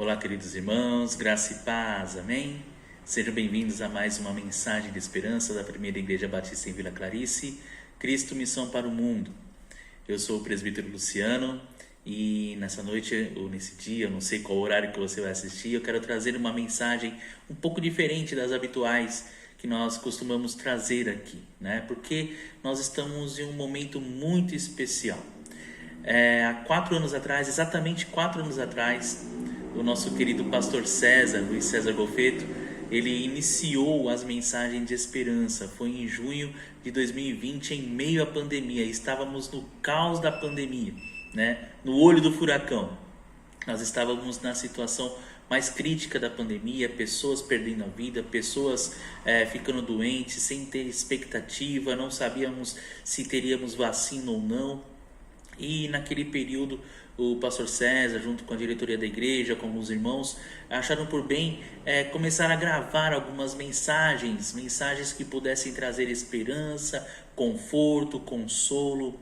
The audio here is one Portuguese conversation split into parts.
Olá, queridos irmãos, graça e paz, amém? Sejam bem-vindos a mais uma mensagem de esperança da Primeira Igreja Batista em Vila Clarice, Cristo Missão para o Mundo. Eu sou o presbítero Luciano e nessa noite, ou nesse dia, eu não sei qual horário que você vai assistir, eu quero trazer uma mensagem um pouco diferente das habituais que nós costumamos trazer aqui, né? Porque nós estamos em um momento muito especial. Há 4 anos atrás, exatamente 4 anos atrás, o nosso querido pastor César, Luiz César Golfeto, ele iniciou as mensagens de esperança. Foi em junho de 2020, em meio à pandemia. Estávamos no caos da pandemia, né? No olho do furacão. Nós estávamos na situação mais crítica da pandemia, pessoas perdendo a vida, pessoas ficando doentes, sem ter expectativa, não sabíamos se teríamos vacina ou não. E naquele período o pastor César, junto com a diretoria da igreja, com alguns irmãos, acharam por bem começar a gravar algumas mensagens que pudessem trazer esperança, conforto, consolo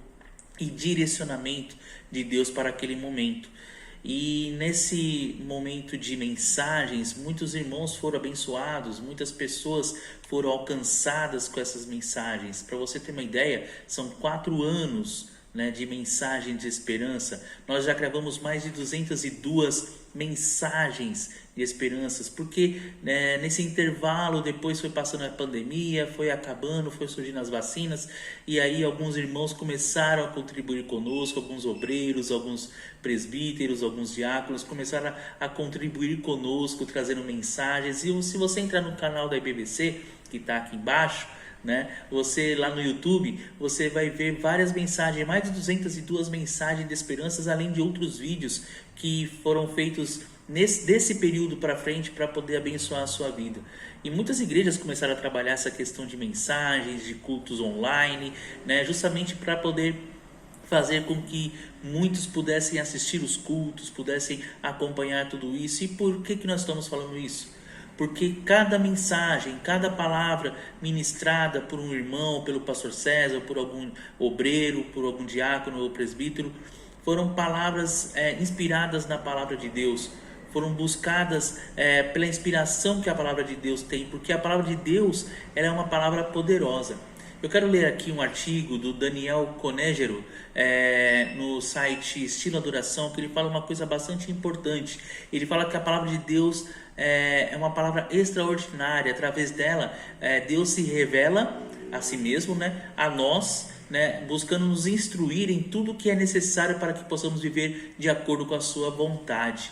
e direcionamento de Deus para aquele momento. E nesse momento de mensagens, muitos irmãos foram abençoados, muitas pessoas foram alcançadas com essas mensagens. Para você ter uma ideia, são 4 anos de mensagem de esperança. Nós já gravamos mais de 202 mensagens de esperanças, porque nesse intervalo depois foi passando a pandemia, foi acabando, foi surgindo as vacinas, e aí alguns irmãos começaram a contribuir conosco, alguns obreiros, alguns presbíteros, alguns diáconos começaram a contribuir conosco, trazendo mensagens. E se você entrar no canal da IBBC, que está aqui embaixo, você lá no YouTube, você vai ver várias mensagens, mais de 202 mensagens de esperanças, além de outros vídeos que foram feitos desse período para frente para poder abençoar a sua vida. E muitas igrejas começaram a trabalhar essa questão de mensagens, de cultos online, justamente para poder fazer com que muitos pudessem assistir os cultos, pudessem acompanhar tudo isso. E por que nós estamos falando isso? Porque cada mensagem, cada palavra ministrada por um irmão, pelo pastor César, por algum obreiro, por algum diácono ou presbítero, foram palavras inspiradas na palavra de Deus, foram buscadas pela inspiração que a palavra de Deus tem, porque a palavra de Deus ela é uma palavra poderosa. Eu quero ler aqui um artigo do Daniel Conegero no site Estilo Adoração, que ele fala uma coisa bastante importante. Ele fala que a palavra de Deus é uma palavra extraordinária. Através dela, Deus se revela a si mesmo, a nós, buscando nos instruir em tudo o que é necessário para que possamos viver de acordo com a sua vontade.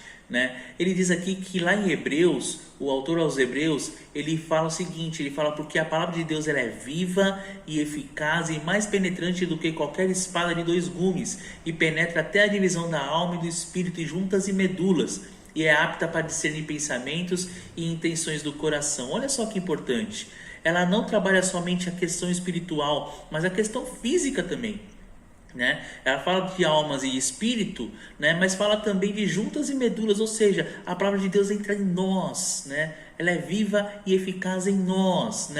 Ele diz aqui que lá em Hebreus, o autor aos Hebreus, ele fala o seguinte, ele fala porque a palavra de Deus ela é viva e eficaz e mais penetrante do que qualquer espada de 2 gumes e penetra até a divisão da alma e do espírito e juntas e medulas e é apta para discernir pensamentos e intenções do coração. Olha só que importante, ela não trabalha somente a questão espiritual, mas a questão física também. Ela fala de almas e espírito, mas fala também de juntas e medulas, ou seja, a palavra de Deus entra em nós, ela é viva e eficaz em nós,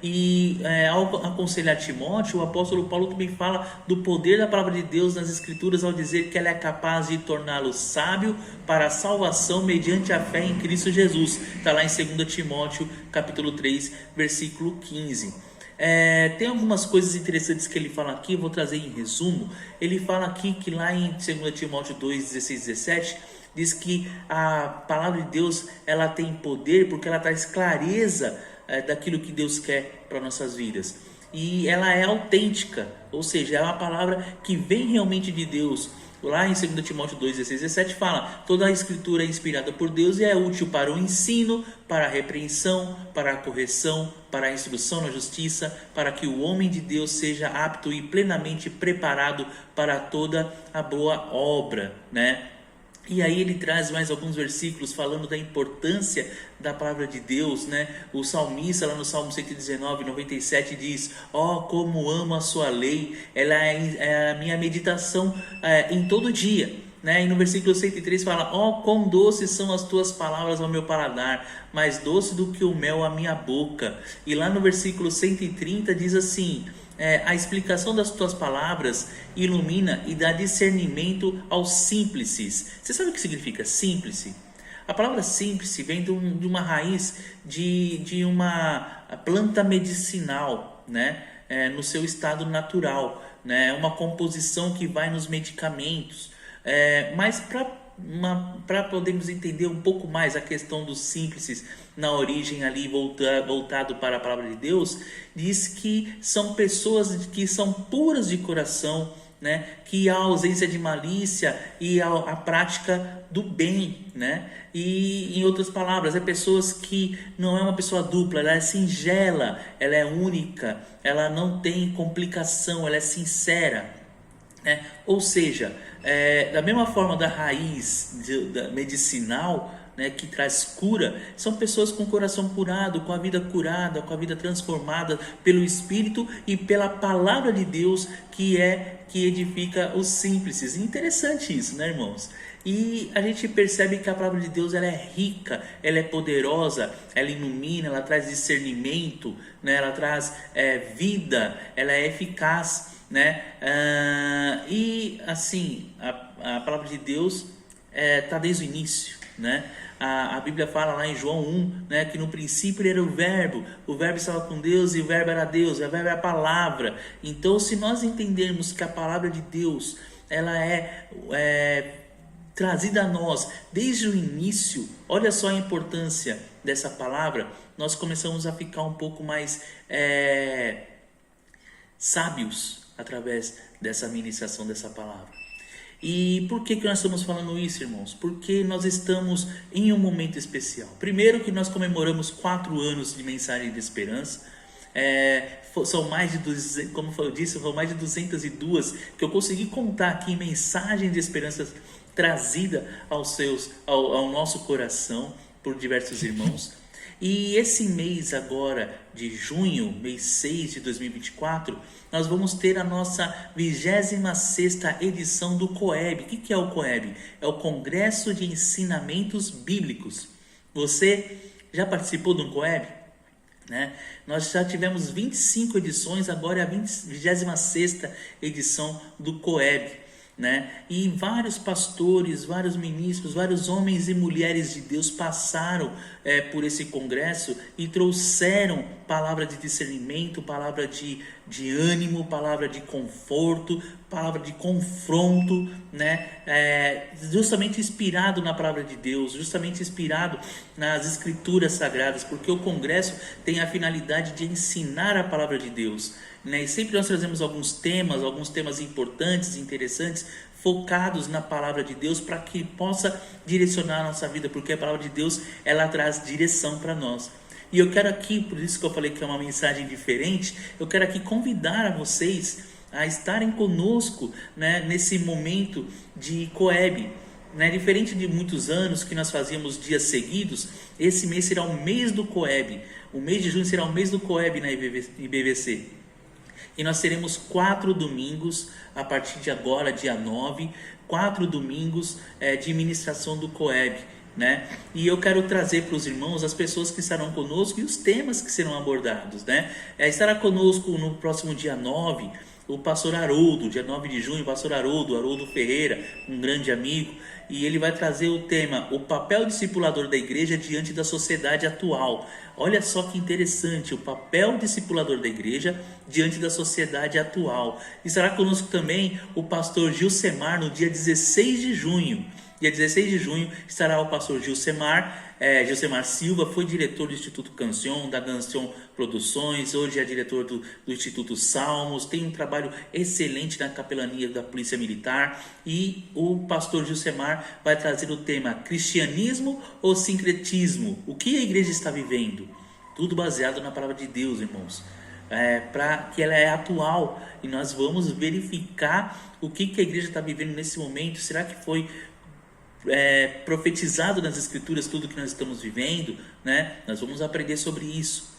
E ao aconselhar Timóteo, o apóstolo Paulo também fala do poder da palavra de Deus nas escrituras ao dizer que ela é capaz de torná-lo sábio para a salvação mediante a fé em Cristo Jesus. Está lá em 2 Timóteo capítulo 3, versículo 15. Tem algumas coisas interessantes que ele fala aqui, eu vou trazer em resumo. Ele fala aqui que lá em 2 Timóteo 2, 16 e 17, diz que a palavra de Deus ela tem poder porque ela traz clareza daquilo que Deus quer para nossas vidas. E ela é autêntica, ou seja, é uma palavra que vem realmente de Deus. Lá em 2 Timóteo 2, 16 e 17 fala: toda a escritura é inspirada por Deus e é útil para o ensino, para a repreensão, para a correção, para a instrução na justiça, para que o homem de Deus seja apto e plenamente preparado para toda a boa obra, E aí ele traz mais alguns versículos falando da importância da palavra de Deus, O salmista lá no Salmo 119, 97 diz: como amo a sua lei, ela é a minha meditação em todo dia. E no versículo 103 fala: quão doces são as tuas palavras ao meu paladar, mais doce do que o mel à minha boca. E lá no versículo 130 diz assim: a explicação das tuas palavras ilumina e dá discernimento aos simples. Você sabe o que significa simples? A palavra símplice vem de uma raiz de uma planta medicinal, né? No seu estado natural, né? Uma composição que vai nos medicamentos. Mas para podermos entender um pouco mais a questão dos símplices na origem ali, voltado para a palavra de Deus, diz que são pessoas que são puras de coração, né? Que há ausência de malícia e a prática do bem, né? E em outras palavras, pessoas que não é uma pessoa dupla, ela é singela, ela é única, ela não tem complicação, ela é sincera, né? Ou seja, da mesma forma da raiz da medicinal, né, que traz cura, são pessoas com o coração curado, com a vida curada, com a vida transformada pelo Espírito e pela palavra de Deus, que edifica os simples. Interessante isso, né, irmãos? E a gente percebe que a palavra de Deus, ela é rica, ela é poderosa, ela ilumina, ela traz discernimento, né? Ela traz vida, ela é eficaz, né? E assim, a palavra de Deus está desde o início, né? A Bíblia fala lá em João 1, né, que no princípio era o Verbo estava com Deus e o Verbo era Deus, o Verbo era a palavra. Então, se nós entendermos que a palavra de Deus, ela é trazida a nós desde o início, olha só a importância dessa palavra, nós começamos a ficar um pouco mais sábios através dessa ministração dessa palavra. E por que nós estamos falando isso, irmãos? Porque nós estamos em um momento especial. Primeiro que nós comemoramos 4 anos de Mensagem de Esperança. São mais de, como eu disse, são mais de 202 que eu consegui contar aqui, mensagem de esperança trazida ao nosso coração por diversos irmãos. E esse mês agora de junho, mês 6 de 2024, nós vamos ter a nossa 26ª edição do COEB. O que é o COEB? É o Congresso de Ensinamentos Bíblicos. Você já participou de um COEB? Né? Nós já tivemos 25 edições, agora é a 26ª edição do COEB. Né? E vários pastores, vários ministros, vários homens e mulheres de Deus passaram por esse congresso e trouxeram palavra de discernimento, palavra de ânimo, palavra de conforto, palavra de confronto, né? Justamente inspirado na palavra de Deus, justamente inspirado nas escrituras sagradas, porque o congresso tem a finalidade de ensinar a palavra de Deus, né? E sempre nós trazemos alguns temas importantes, interessantes, focados na palavra de Deus, para que possa direcionar a nossa vida, porque a palavra de Deus, ela traz direção para nós. E eu quero aqui, por isso que eu falei que é uma mensagem diferente, eu quero aqui convidar a vocês a estarem conosco, né, nesse momento de COEB. Né? Diferente de muitos anos que nós fazíamos dias seguidos, esse mês será o mês do COEB. O mês de junho será o mês do COEB na IBVC. E nós teremos 4 domingos, a partir de agora, dia 9, 4 domingos de ministração do COEB. Né? E eu quero trazer para os irmãos as pessoas que estarão conosco e os temas que serão abordados. Né? Estará conosco no próximo dia 9 o pastor Haroldo, dia 9 de junho, o pastor Haroldo Ferreira, um grande amigo, e ele vai trazer o tema, o papel discipulador da igreja diante da sociedade atual. Olha só que interessante, o papel discipulador da igreja diante da sociedade atual. Estará conosco também o pastor Gilcemar no dia 16 de junho. Dia 16 de junho estará o pastor Gilcemar Silva, foi diretor do Instituto Canção, da Canção Produções, hoje é diretor do Instituto Salmos, tem um trabalho excelente na capelania da Polícia Militar, e o pastor Gilcemar vai trazer o tema cristianismo ou sincretismo? O que a igreja está vivendo? Tudo baseado na palavra de Deus, irmãos. Para que ela é atual, e nós vamos verificar o que a igreja está vivendo nesse momento. Será que foi profetizado nas escrituras tudo que nós estamos vivendo, né? Nós vamos aprender sobre isso.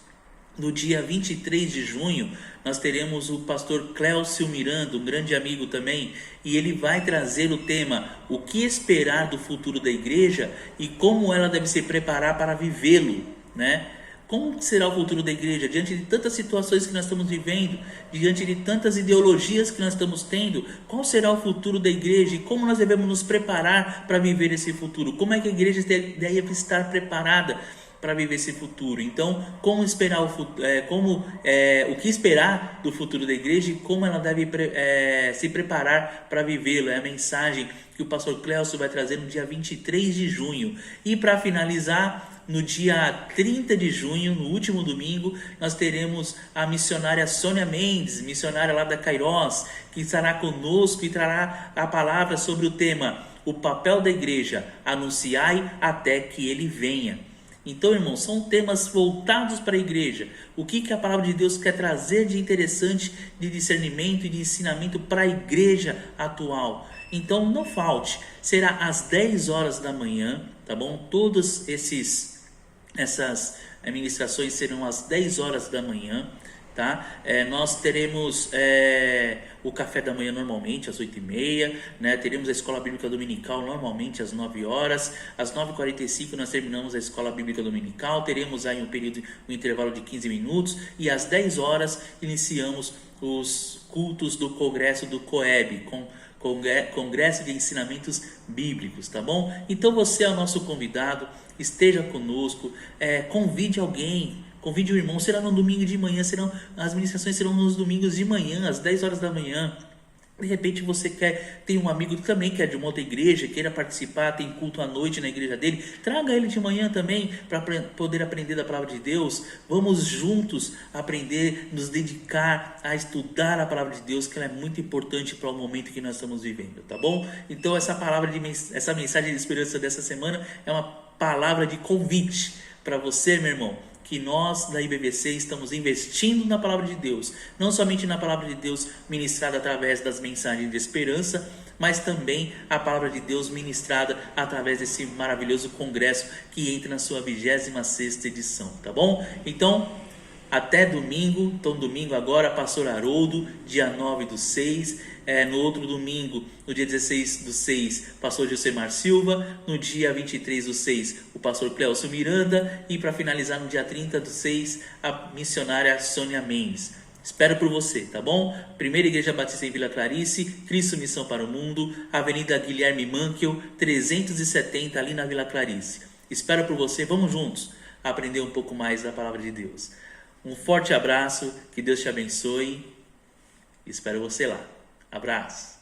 No dia 23 de junho nós teremos o pastor Cléucio Miranda, um grande amigo também, e ele vai trazer o tema, o que esperar do futuro da igreja e como ela deve se preparar para vivê-lo, né? Como será o futuro da igreja diante de tantas situações que nós estamos vivendo, diante de tantas ideologias que nós estamos tendo? Qual será o futuro da igreja e como nós devemos nos preparar para viver esse futuro? Como é que a igreja deve estar preparada para viver esse futuro? Então, como esperar o que esperar do futuro da igreja e como ela deve se preparar para vivê-lo? É a mensagem que o pastor Clélcio vai trazer no dia 23 de junho. E para finalizar, no dia 30 de junho, no último domingo, nós teremos a missionária Sônia Mendes, missionária lá da Kairos, que estará conosco e trará a palavra sobre o tema: o papel da igreja, anunciai até que ele venha. Então, irmãos, são temas voltados para a igreja. O que a palavra de Deus quer trazer de interessante, de discernimento e de ensinamento para a igreja atual. Então, não falte. Será às 10 horas da manhã, tá bom? Todas essas ministrações serão às 10 horas da manhã. Tá? Nós teremos o café da manhã normalmente às 8h30, né? Teremos a escola bíblica dominical normalmente às 9 horas, às 9h45 nós terminamos a escola bíblica dominical, teremos aí um intervalo de 15 minutos e às 10 horas iniciamos os cultos do congresso do COEB, Congresso de Ensinamentos Bíblicos, tá bom? Então você é o nosso convidado, esteja conosco, convide alguém, convide o irmão. Será no domingo de manhã, as ministrações serão nos domingos de manhã, às 10 horas da manhã. De repente você tem um amigo que também que é de uma outra igreja, queira participar, tem culto à noite na igreja dele, traga ele de manhã também para poder aprender da palavra de Deus. Vamos juntos aprender, nos dedicar a estudar a palavra de Deus, que ela é muito importante para o momento que nós estamos vivendo, tá bom? Então essa mensagem de esperança dessa semana é uma palavra de convite para você, meu irmão, que nós da IBVC estamos investindo na palavra de Deus, não somente na palavra de Deus ministrada através das mensagens de esperança, mas também a palavra de Deus ministrada através desse maravilhoso congresso que entra na sua 26ª edição, tá bom? Então, até domingo. Então, domingo agora, pastor Haroldo, dia 9/6. No outro domingo, no dia 16/6, pastor Josemar Silva. No dia 23/6, o pastor Clélcio Miranda. E para finalizar, no dia 30/6, a missionária Sônia Mendes. Espero por você, tá bom? Primeira Igreja Batista em Vila Clarice, Cristo Missão para o Mundo, Avenida Guilherme Mankel, 370, ali na Vila Clarice. Espero por você, vamos juntos aprender um pouco mais da palavra de Deus. Um forte abraço, que Deus te abençoe. Espero você lá. Abraço.